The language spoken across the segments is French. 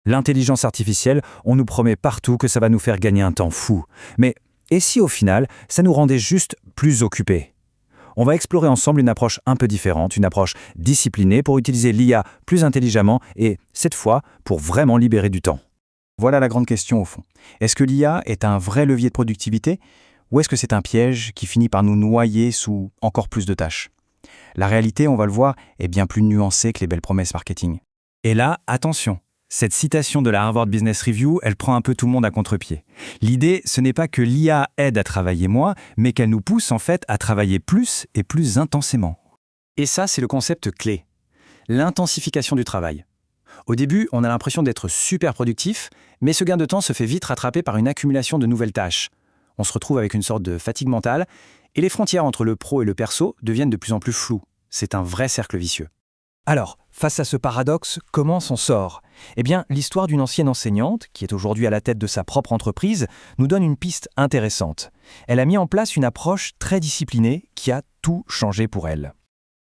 L'intelligence artificielle, on nous promet partout que ça va nous faire gagner un temps fou. Mais et si au final, ça nous rendait juste plus occupés? On va explorer ensemble une approche un peu différente, une approche disciplinée pour utiliser l'IA plus intelligemment et, cette fois, pour vraiment libérer du temps. Voilà la grande question au fond. Est-ce que l'IA est un vrai levier de productivité ou est-ce que c'est un piège qui finit par nous noyer sous encore plus de tâches? La réalité, on va le voir, est bien plus nuancée que les belles promesses marketing. Et là, attention, cette citation de la Harvard Business Review, elle prend un peu tout le monde à contre-pied. L'idée, ce n'est pas que l'IA aide à travailler moins, mais qu'elle nous pousse en fait à travailler plus et plus intensément. Et ça, c'est le concept clé. L'intensification du travail. Au début, on a l'impression d'être super productif, mais ce gain de temps se fait vite rattraper par une accumulation de nouvelles tâches. On se retrouve avec une sorte de fatigue mentale, et les frontières entre le pro et le perso deviennent de plus en plus floues. C'est un vrai cercle vicieux. Alors, face à ce paradoxe, comment s'en sort? Eh bien, l'histoire d'une ancienne enseignante, qui est aujourd'hui à la tête de sa propre entreprise, nous donne une piste intéressante. Elle a mis en place une approche très disciplinée qui a tout changé pour elle.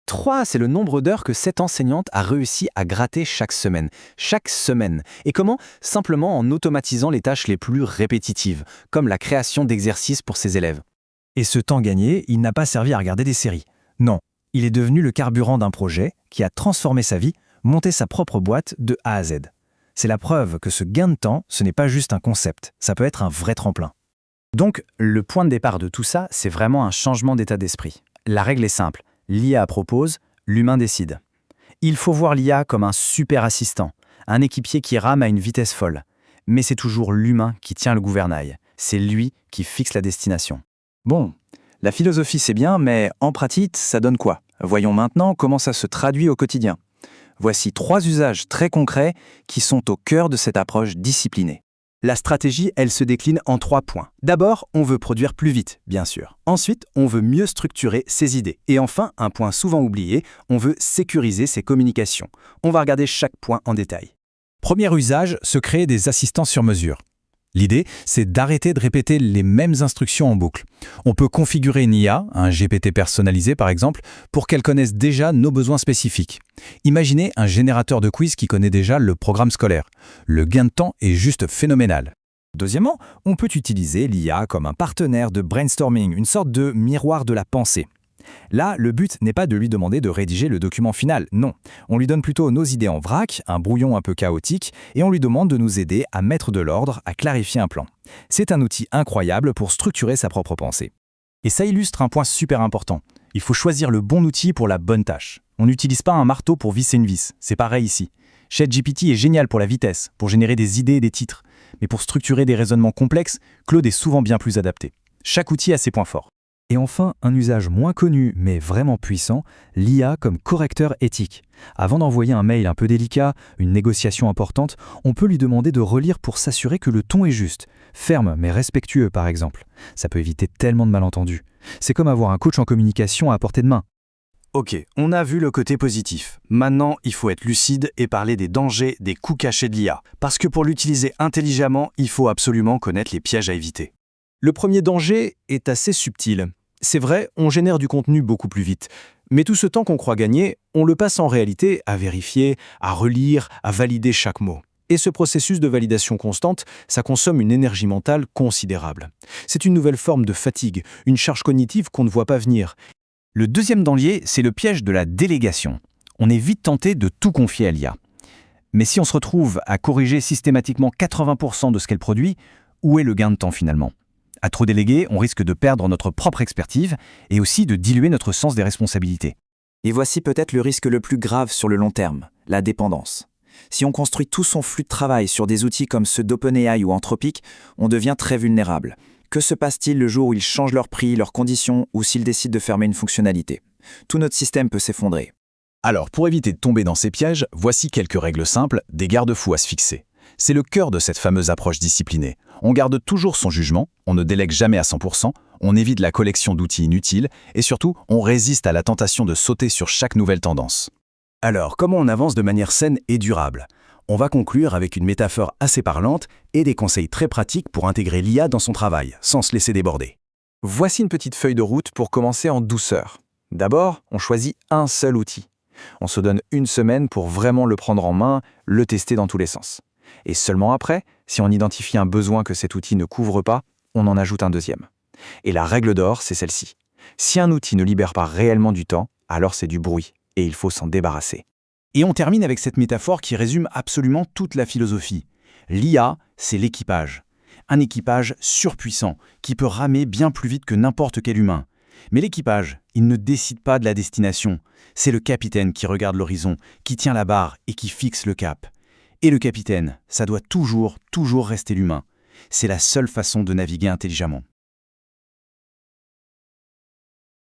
3, c'est le nombre d'heures que cette enseignante a réussi à gratter chaque semaine. Chaque semaine. Et comment? Simplement en automatisant les tâches les plus répétitives, comme la création d'exercices pour ses élèves. Et ce temps gagné, il n'a pas servi à regarder des séries. Non, il est devenu le carburant d'un projet qui a transformé sa vie, monté sa propre boîte de A à Z. C'est la preuve que ce gain de temps, ce n'est pas juste un concept, ça peut être un vrai tremplin. Donc, le point de départ de tout ça, c'est vraiment un changement d'état d'esprit. La règle est simple. L'IA propose, l'humain décide. Il faut voir l'IA comme un super assistant, un équipier qui rame à une vitesse folle. Mais c'est toujours l'humain qui tient le gouvernail. C'est lui qui fixe la destination. Bon, la philosophie c'est bien, mais en pratique, ça donne quoi? Voyons maintenant comment ça se traduit au quotidien. Voici 3 usages très concrets qui sont au cœur de cette approche disciplinée. La stratégie, elle se décline en 3 points. D'abord, on veut produire plus vite, bien sûr. Ensuite, on veut mieux structurer ses idées. Et enfin, un point souvent oublié, on veut sécuriser ses communications. On va regarder chaque point en détail. Premier usage, se créer des assistants sur mesure. L'idée, c'est d'arrêter de répéter les mêmes instructions en boucle. On peut configurer une IA, un GPT personnalisé par exemple, pour qu'elle connaisse déjà nos besoins spécifiques. Imaginez un générateur de quiz qui connaît déjà le programme scolaire. Le gain de temps est juste phénoménal. Deuxièmement, on peut utiliser l'IA comme un partenaire de brainstorming, une sorte de miroir de la pensée. Là, le but n'est pas de lui demander de rédiger le document final, non. On lui donne plutôt nos idées en vrac, un brouillon un peu chaotique, et on lui demande de nous aider à mettre de l'ordre, à clarifier un plan. C'est un outil incroyable pour structurer sa propre pensée. Et ça illustre un point super important. Il faut choisir le bon outil pour la bonne tâche. On n'utilise pas un marteau pour visser une vis, c'est pareil ici. ChatGPT est génial pour la vitesse, pour générer des idées et des titres. Mais pour structurer des raisonnements complexes, Claude est souvent bien plus adapté. Chaque outil a ses points forts. Et enfin, un usage moins connu mais vraiment puissant, l'IA comme correcteur éthique. Avant d'envoyer un mail un peu délicat, une négociation importante, on peut lui demander de relire pour s'assurer que le ton est juste, ferme mais respectueux par exemple. Ça peut éviter tellement de malentendus. C'est comme avoir un coach en communication à portée de main. Ok, on a vu le côté positif. Maintenant, il faut être lucide et parler des dangers, des coûts cachés de l'IA. Parce que pour l'utiliser intelligemment, il faut absolument connaître les pièges à éviter. Le premier danger est assez subtil. C'est vrai, on génère du contenu beaucoup plus vite. Mais tout ce temps qu'on croit gagner, on le passe en réalité à vérifier, à relire, à valider chaque mot. Et ce processus de validation constante, ça consomme une énergie mentale considérable. C'est une nouvelle forme de fatigue, une charge cognitive qu'on ne voit pas venir. Le deuxième danger, c'est le piège de la délégation. On est vite tenté de tout confier à l'IA. Mais si on se retrouve à corriger systématiquement 80% de ce qu'elle produit, où est le gain de temps finalement ? À trop déléguer, on risque de perdre notre propre expertise et aussi de diluer notre sens des responsabilités. Et voici peut-être le risque le plus grave sur le long terme, la dépendance. Si on construit tout son flux de travail sur des outils comme ceux d'OpenAI ou Anthropic, on devient très vulnérable. Que se passe-t-il le jour où ils changent leur prix, leurs conditions ou s'ils décident de fermer une fonctionnalité? Tout notre système peut s'effondrer. Alors, pour éviter de tomber dans ces pièges, voici quelques règles simples, des garde-fous à se fixer. C'est le cœur de cette fameuse approche disciplinée. On garde toujours son jugement, on ne délègue jamais à 100%, on évite la collection d'outils inutiles et surtout, on résiste à la tentation de sauter sur chaque nouvelle tendance. Alors, comment on avance de manière saine et durable? On va conclure avec une métaphore assez parlante et des conseils très pratiques pour intégrer l'IA dans son travail, sans se laisser déborder. Voici une petite feuille de route pour commencer en douceur. D'abord, on choisit un seul outil. On se donne une semaine pour vraiment le prendre en main, le tester dans tous les sens. Et seulement après, si on identifie un besoin que cet outil ne couvre pas, on en ajoute un deuxième. Et la règle d'or, c'est celle-ci. Si un outil ne libère pas réellement du temps, alors c'est du bruit, et il faut s'en débarrasser. Et on termine avec cette métaphore qui résume absolument toute la philosophie. L'IA, c'est l'équipage. Un équipage surpuissant, qui peut ramer bien plus vite que n'importe quel humain. Mais l'équipage, il ne décide pas de la destination. C'est le capitaine qui regarde l'horizon, qui tient la barre et qui fixe le cap. Et le capitaine, ça doit toujours rester l'humain. C'est la seule façon de naviguer intelligemment.